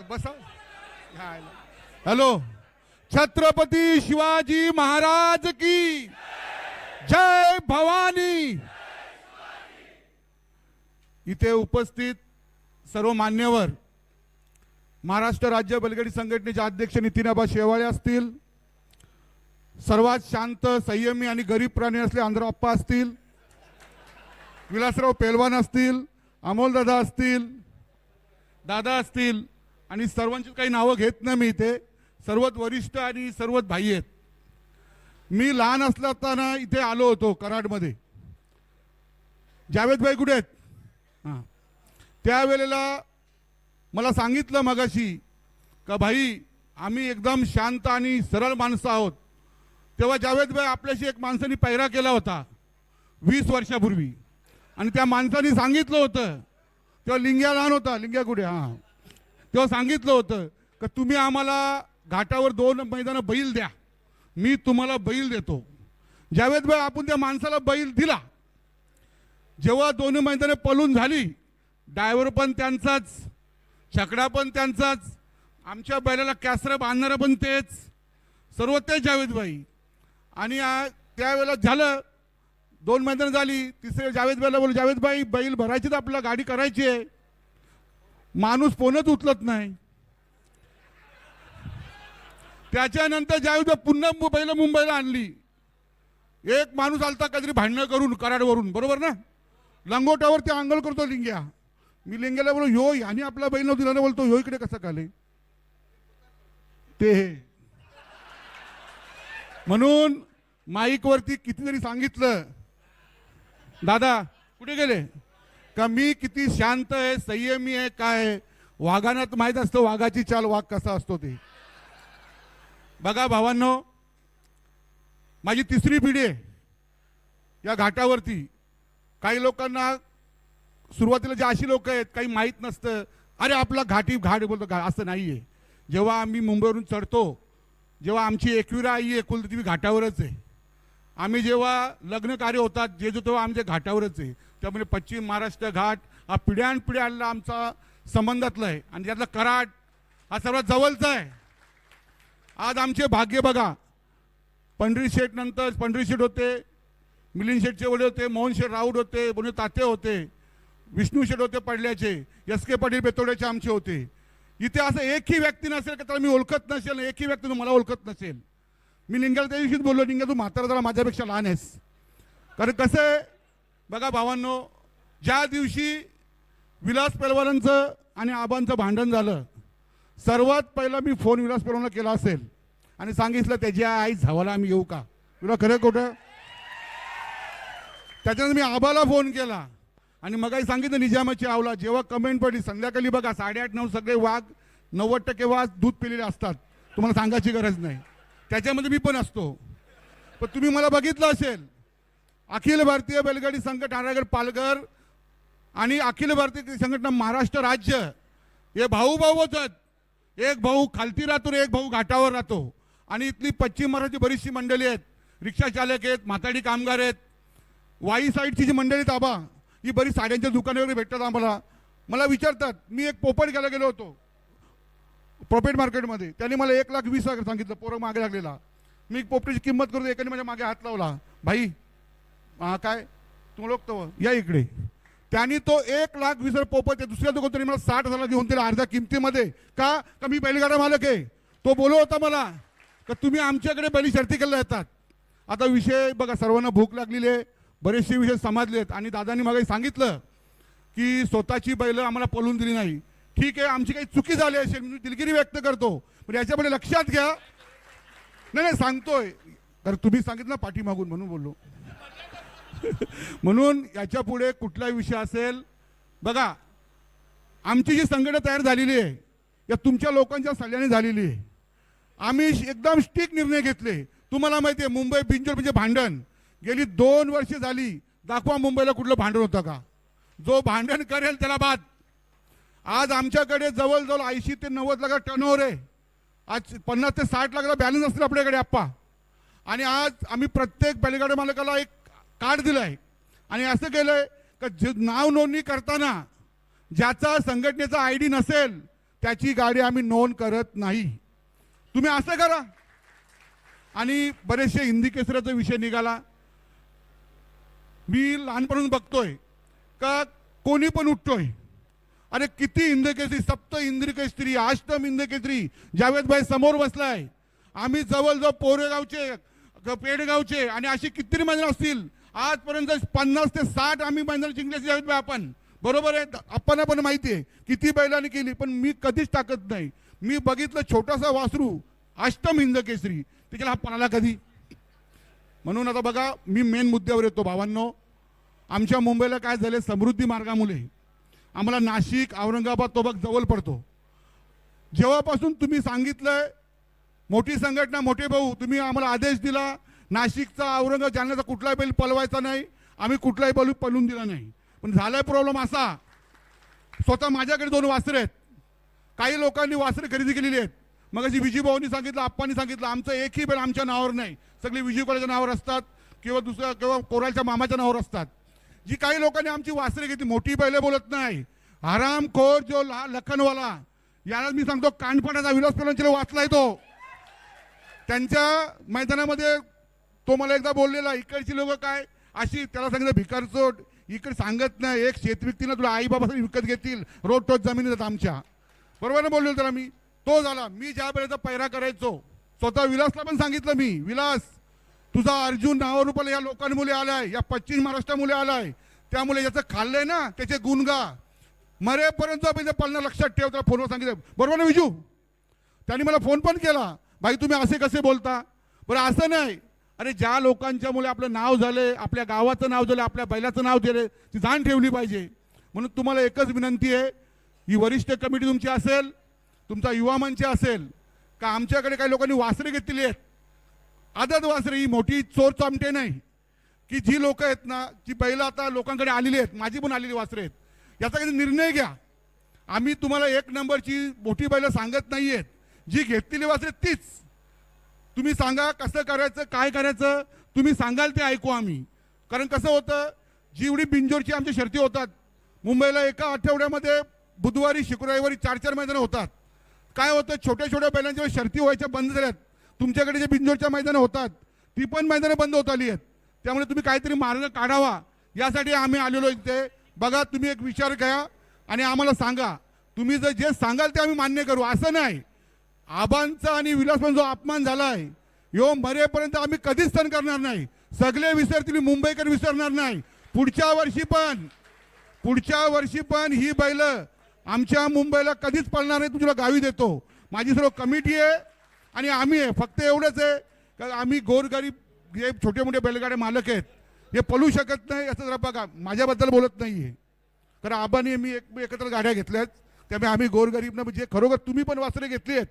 बसा. हॅलो. छत्रपती शिवाजी महाराज की जय भवानी. इथे उपस्थित सर्व मान्यवर, महाराष्ट्र राज्य बैलगाडी संघटनेचे अध्यक्ष नितीनआबा शेवाळे असतील, सर्वात शांत संयमी आणि गरीब प्राणी असले आंध्रप्पा असतील, विलासराव पेलवान असतील, अमोलदादा असतील, दादा असतील, आणि सर्वांची काही नावं घेत नाही मी. इथे सर्वात वरिष्ठ आणि सर्वात भाई आहेत. मी लहान असताना इथे आलो होतो कराडमध्ये. जावेद भाई कुठे आहेत? हां. त्यावेळेला मला सांगितलं मगाशी का भाई आम्ही एकदम शांत आणि सरळ माणसं आहोत. तेव्हा जावेद भाई आपल्याशी एक माणसाने पैरा केला होता 20 वर्षापूर्वी, आणि त्या माणसाने सांगितलं होतं, तेव्हा लिंग्या लहान होता, लिंग्या कुठे? हां. तेव्हा सांगितलं होतं का तुम्ही आम्हाला घाटावर 2 मैदानं बैल द्या, मी तुम्हाला बैल देतो. जावेद भाई आपण त्या माणसाला बैल दिला. जेव्हा 2 मैदानं पळून झाली, ड्रायव्हर पण त्यांचाच, छकडा पण त्यांचाच, आमच्या बैलाला कॅसरं बांधणारं पण तेच, सर्व ते जावेद भाई. आणि त्यावेळेला झालं 2 मैदानं झाली, तिसरे जावेद भाईला बोललो, जावेद भाई बैल भरायची तर आपल्याला गाडी करायची आहे. माणूस फोनच उचलत नाही. त्याच्यानंतर जावेद भाई पुन्हा बैल मुंबईला आणली. एक माणूस आलता काहीतरी भांडणं करून कराडवरून, बरोबर ना, लंगोटावर ते अंगल करतो लिंग्या. मी लिंग्याला बोललो, ह्यो आणि आपला बैल नव्हती ना, बोलतो ह्यो इकडे कसं काले ते. म्हणून माईकवरती कितीतरी सांगितलं, दादा कुठे गेले, का मी किती शांत आहे, संयमी आहे. काय वाघांना माहीत असतं वाघाची चाल, वाघ कसा असतो ते. बघा भावांनो, माझी 3री पिढी आहे या घाटावरती. काही लोकांना सुरुवातीला जे अशी लोक आहेत काही माहीत नसतं, अरे आपला घाटी घाट बोलतो का, असं नाही आहे. जेव्हा आम्ही मुंबईवरून चढतो, जेव्हा आमची एकविरा आई आहे कुलदेवी घाटावरच आहे. आम्ही जेव्हा लग्न कार्य होतात जेजू, तेव्हा आमच्या घाटावरच आहे. त्यामुळे पश्चिम महाराष्ट्र घाट हा पिढ्यानपिढ्याला आमचा संबंधातला आहे, आणि त्यातला कराड हा सर्वात जवळचा आहे. आज आमचे भाग्य बघा, पंढरी शेठ नंतर पंढरी शेठ होते, मिलिंद शेठचे वडील होते, मोहन शेठ राऊत होते, बोलू ताते होते, विष्णू शेठ होते पडल्याचे, एस के पाटील बेतोड्याचे आमचे होते. इथे असं एकही व्यक्ती नसेल का त्याला मी ओळखत नसेल, एकही व्यक्ती मला ओळखत नसेल. मी लिंग्याला त्या दिवशीच बोललो, लिंग्या तू म्हातारा जरा माझ्यापेक्षा लहान आहेस. कारण कसं आहे बघा भावांनो, ज्या दिवशी विलास पेलवानांचं आणि आबांचं भांडण झालं, सर्वात पहिला मी फोन विलास पेलवानला केला असेल आणि सांगितलं त्याची आई झावाला आम्ही येऊ का, तुला खरं खोटं. त्याच्यानंतर मी आबाला फोन केला आणि मगाही सांगितलं निजामाची आवला. जेव्हा कमेंट पडली संध्याकाळी बघा 8:30-9 सगळे वाघ 90% वाघ दूध पिलेले असतात, तुम्हाला सांगायची गरज नाही. त्याच्यामध्ये मी पण असतो. पण तुम्ही मला बघितलं असेल, अखिल भारतीय बैलगाडी संघटना नारायणगड पालघर आणि अखिल भारतीय संघटना महाराष्ट्र राज्य हे भाऊ भाऊ होतात. एक भाऊ खालती राहतो, एक भाऊ घाटावर राहतो. आणि इथली पश्चिम महाराष्ट्राची बरीचशी मंडळी आहेत, रिक्षा चालक आहेत, माथाडी कामगार आहेत, वाई साईडची जी मंडळी ताबा ही बरी साड्यांच्या दुकाने वगैरे भेटतात आम्हाला. मला विचारतात, मी एक पोपट घ्यायला गेलो होतो प्रॉफिट मार्केटमध्ये, त्यांनी मला 1,20,000 सांगितलं, पोरं मागे लागलेला. मी पोपटीची किंमत करतो, एकाने माझ्या मागे हात लावला, भाई काय तुम्हाला ओळखतो या इकडे. त्यांनी तो 1,20,000 पोपट दुसऱ्या दुकानदाराने मला 60,000 घेऊन दिला अर्ध्या किमतीमध्ये. का मी बैलगाडा मालक आहे. तो बोलत होता मला का तुम्ही आमच्याकडे बैल शर्ती केल्या जातात. आता विषय बघा, सर्वांना भूक लागलेली आहे, बरेचसे विषय समजलेत. आणि दादांनी मला सांगितलं की स्वतःची बैल आम्हाला पळून दिली नाही. ठीक आहे, आमची काही चुकी झाली असेल, मी दिलगिरी व्यक्त करतो, पण याच्यामध्ये लक्षात घ्या. नाही सांगतोय, तर तुम्ही सांगितलं पाठीमागून म्हणून बोललो. म्हणून याच्या पुढे कुठलाही विषय असेल बघा, आमची जी संघटना तयार झालेली आहे या तुमच्या लोकांच्या सल्ल्याने झालेली आहे. आम्ही एकदम स्ट्रिक्ट निर्णय घेतले. तुम्हाला माहिती आहे मुंबई बिंजोर म्हणजे भांडण गेली 2 वर्ष झाली. दाखवा मुंबईला कुठलं भांडण होतं का. जो भांडण करेल त्याला बाद. आज आमच्याकडे जवळजवळ 80 ते 90 लाख टर्नओव्हर आहे. आज 50 ते 60 लाखाला बॅलन्स असतील आपल्याकडे आप्पा. आणि आज आम्ही प्रत्येक बैलगाडी मालकाला एक कार्ड दिलं आहे आणि असं केलंय का नाव नोंदणी करताना ज्याचा संघटनेचा ID नसेल त्याची गाडी आम्ही नोंद करत नाही. तुम्ही असं करा. आणि बरेचसे हिंदी केसरीचा विषय निघाला. मी लहानपणापासून बघतोय का कोणी पण उठतोय, अरे किती हिंद केसरी, सप्त इंद्र केसरी, अष्टम इंद्र केसरी जावेद भाई समोर बसलाय. आम्ही जवळजवळ पोरेगावचे, पेडगावचे आणि अशी किती मैदान असतील आजपर्यंत 50 ते 60 आम्ही मैदान जिंकले जावेद भाई. आपण बरोबर आहे, आपण पण माहिती आहे किती बैलांनी केली, पण मी कधीच टाकत नाही. मी बघितलं छोटासा वासरू अष्टम हिंद केसरी, त्याच्याला हा पणाला कधी. म्हणून आता बघा, मी मेन मुद्द्यावर येतो भावांनो. आमच्या मुंबईला काय झाले, समृद्धी मार्गामुळे आम्हाला नाशिक, औरंगाबाद तो बघ जवळ पडतो. जेव्हापासून तुम्ही सांगितलंय मोठी संघटना, मोठे भाऊ, तुम्ही आम्हाला आदेश दिला नाशिकचा, औरंगाबाद, जालन्याचा कुठलाही बैल पलवायचा नाही, आम्ही कुठलाही बैल पलवून दिला नाही. पण झालाय प्रॉब्लेम असा, स्वतः माझ्याकडे 2 वासरे आहेत. काही लोकांनी वासरे खरेदी केलेली आहेत. मग अशी विजय भाऊनी सांगितलं, आप्पांनी सांगितलं, आमचं एकही बैल आमच्या नावावर नाही, सगळे विजय कोराच्या नावावर असतात किंवा दुसऱ्या किंवा कोराच्या मामाच्या नावावर असतात. जी काही लोकांनी आमची वासरे घेतली, मोठी बैल बोलत नाही, हरामखोर जो लखनवाला, याला मी सांगतो कानपणाचा विलास पेलांचे वाचलाय तो. त्यांच्या मैदानामध्ये तो मला एकदा बोललेला, इकडची लोक काय अशी, त्याला सांगितलं भिकारचोट, इकडे सांगत नाही, एक शेतव्यक्तीनं तुला आई बाबासाठी विकत घेतील, रोड टोच जमिनी जात आमच्या. बरोबर ना बोललो त्याला मी. तो झाला. मी ज्या वेळेचा पैरा करायचो, स्वतः विलासला पण सांगितलं मी, विलास तुझा अर्जुन नावावर रुपयाला या लोकांमुळे आलाय, या पश्चिम महाराष्ट्रामुळे आलाय, त्यामुळे याचं खाल्लंय ना त्याचे गुणगा मरेपर्यंत पळणं लक्षात ठेव. त्याला फोनवर सांगितलं. बरोबर ना विजू? त्यांनी मला फोन पण केला, भाई तुम्ही असे कसे बोलता. बरं असं नाही, अरे ज्या लोकांच्या मुळे आपलं नाव झालंय, आपल्या गावाचं नाव झालं, आपल्या बैलाचं नाव झालं, ती जाण ठेवली पाहिजे. म्हणून तुम्हाला एकच विनंती आहे, ही वरिष्ठ कमिटी तुमची असेल, तुमचा युवा मंच असेल का, आमच्याकडे काही लोकांनी वासरे घेतलेली आहेत, आदत वासरे, ही मोठी चोर चामटे नाही, की जी लोक आहेत ना, जी बैल आता लोकांकडे आलेली आहेत, माझी पण आलेली वासरे आहेत, याचा काही निर्णय घ्या. आम्ही तुम्हाला 1 नंबरची मोठी बैल सांगत नाहीयेत, जी घेतलेली वासरे तीच तुम्ही सांगा कसं करायचं, काय करायचं, तुम्ही सांगाल ते ऐकू आम्ही. कारण कसं होतं, जेवढी बिंजोरची आमच्या शर्ती होतात मुंबईला, एका आठवड्यामध्ये बुधवारी शुक्रवारी 4-4 मैदानं होतात. काय होतं, छोट्या छोट्या बैलांच्या शर्ती व्हायच्या बंद झाल्यात. तुमच्याकडे जे बिंजोरच्या मैदानं होतात ती पण मैदानं बंद होत आली आहेत. त्यामुळे तुम्ही काहीतरी मार्ग काढावा, यासाठी आम्ही आलेलो इथे. बघा, तुम्ही एक विचार घ्या आणि आम्हाला सांगा. तुम्ही जर जे सांगाल ते आम्ही मान्य करू. असं नाही, आबांचा आणि विलासचा जो अपमान झालाय, यो मरेपर्यंत आम्ही कधीच सहन करणार नाही. सगळे विसरतील, मुंबईकर विसरणार नाही. पुढच्या वर्षी पण ही बैल आमच्या मुंबईला कधीच पळणार नाही. तुला गावी देतो. माझी सर्व कमिटी आहे आणि आम्ही आहे. फक्त एवढंच आहे का आम्ही गोरगरीब हे छोटे मोठे बैलगाडे मालक आहेत, हे पळू शकत नाही. असं जरा बघा, माझ्याबद्दल बोलत नाही आहे, कारण आबांनी मी एकत्र गाड्या घेतल्यात, त्यामुळे आम्ही गोरगरीब ना, म्हणजे खरोखर तुम्ही पण वासरे घेतली आहेत.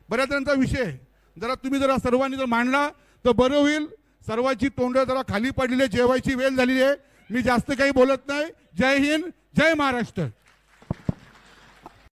बऱ्याच जणांचा विषय तुम्ही जरा सर्वांनी जर मांडला तर बरं होईल. सर्वांची तोंड जरा खाली पडलेली, जेवायची वेळ झालेली आहे. मी जास्त काही बोलत नाही. जय हिंद, जय महाराष्ट्र.